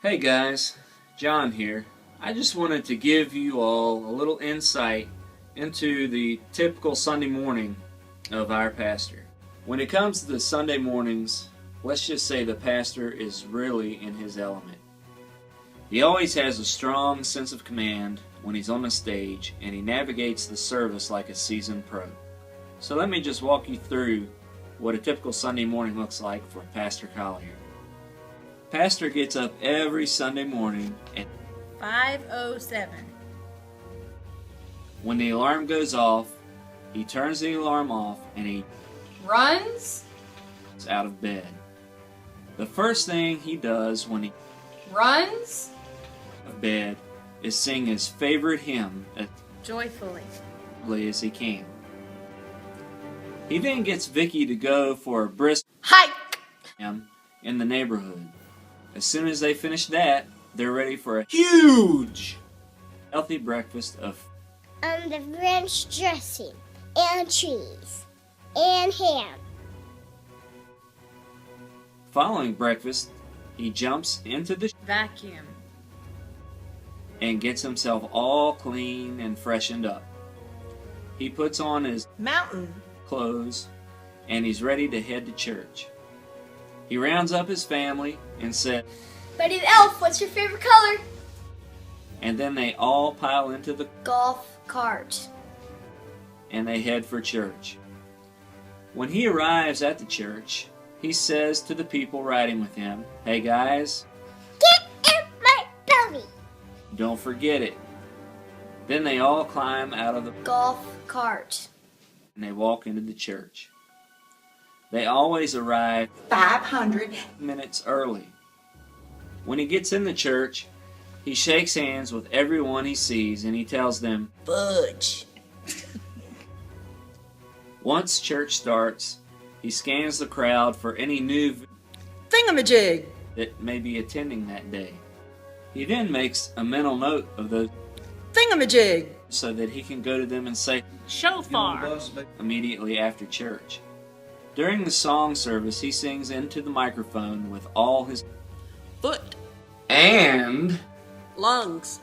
Hey guys, John here. I just wanted to give you all a little insight into the typical Sunday morning of our pastor. When it comes to the Sunday mornings, let's just say the pastor is really in his element. He always has a strong sense of command when he's on the stage, and he navigates the service like a seasoned pro. So let me just walk you through what a typical Sunday morning looks like for Pastor Collier. Pastor gets up every Sunday morning at 5:07. When the alarm goes off, he turns the alarm off and he Runs. is out of bed. The first thing he does when he Runs. out of bed is sing his favorite hymn as Joyfully. loudly as he can. He then gets Vicky to go for a brisk Hike. him in the neighborhood. As soon as they finish that, they're ready for a huge, healthy breakfast of The ranch dressing, and cheese, and ham. Following breakfast, he jumps into the Vacuum. and gets himself all clean and freshened up. He puts on his Mountain. clothes and he's ready to head to church. He rounds up his family and says, Buddy the Elf, what's your favorite color? and then they all pile into the Golf cart. and they head for church. When he arrives at the church, he says to the people riding with him, "Hey guys, Get in my belly. don't forget it." Then they all climb out of the Golf cart. and they walk into the church. They always arrive 500 minutes early. When he gets in the church, he shakes hands with everyone he sees and he tells them, fudge. once church starts, he scans the crowd for any new Thingamajig. that may be attending that day. He then makes a mental note of those Thingamajig. so that he can go to them and say Shofar. immediately after church. During the song service, he sings into the microphone with all his Foot. and Lungs.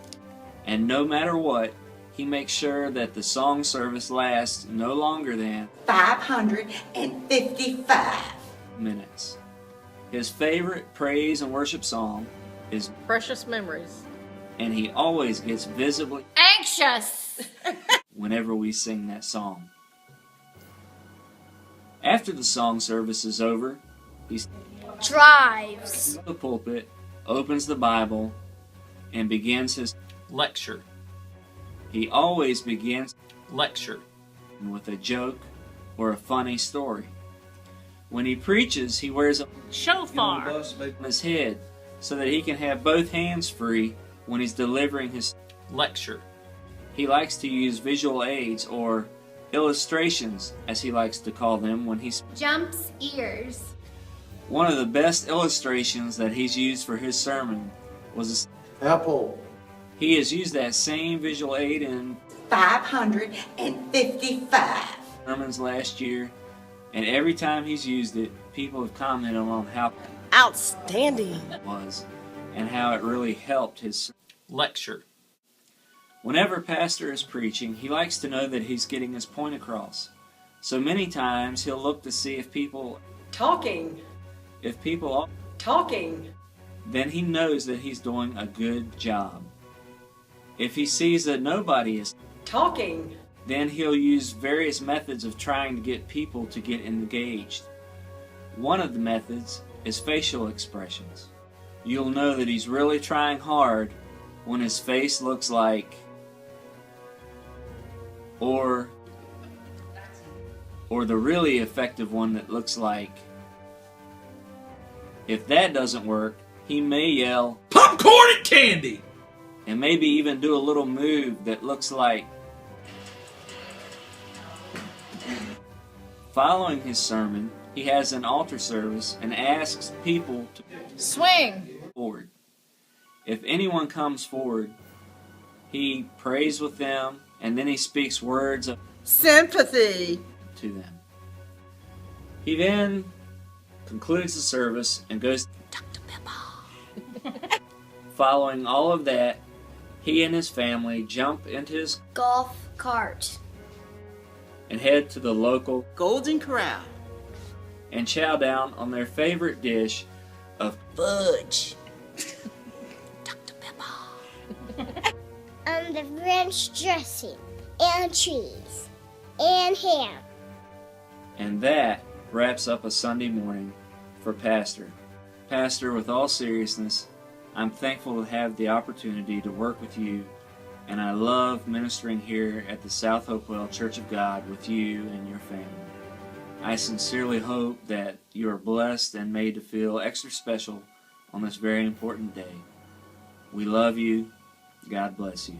no matter what, he makes sure that the song service lasts no longer than 555. minutes. His favorite praise and worship song is Precious memories. and he always gets visibly Anxious. whenever we sing that song. After the song service is over, he Drives. stands in the pulpit, opens the Bible, and begins his lecture. He always begins lecture with a joke or a funny story. When he preaches, he wears a Shofar. on his head so that he can have both hands free when he's delivering his lecture. He likes to use visual aids or illustrations, as he likes to call them, when he's Jumps ears. one of the best illustrations that he's used for his sermon was Apple. he has used that same visual aid in 555. sermons last year, and every time he's used it, people have commented on how Outstanding. it was and how it really helped his lecture. Whenever pastor is preaching, he likes to know that he's getting his point across. So many times he'll look to see if people Talking. Talking. then he knows that he's doing a good job. If he sees that nobody is, Talking. then he'll use various methods of trying to get people to get engaged. One of the methods is facial expressions. You'll know that he's really trying hard when his face looks like or the really effective one that looks like. If that doesn't work, he may yell Popcorn and candy. and maybe even do a little move that looks like. Following his sermon, he has an altar service and asks people to Swing. come forward. If anyone comes forward, he prays with them and then he speaks words of Sympathy. to them. He then concludes the service and goes Following all of that, he and his family jump into his Golf cart. and head to the local Golden Corral. and chow down on their favorite dish of fudge. The ranch dressing. And cheese. And ham. And that wraps up a Sunday morning for Pastor. Pastor, with all seriousness, I'm thankful to have the opportunity to work with you, and I love ministering here at the South Hopewell Church of God with you and your family. I sincerely hope that you are blessed and made to feel extra special on this very important day. We love you. God bless you.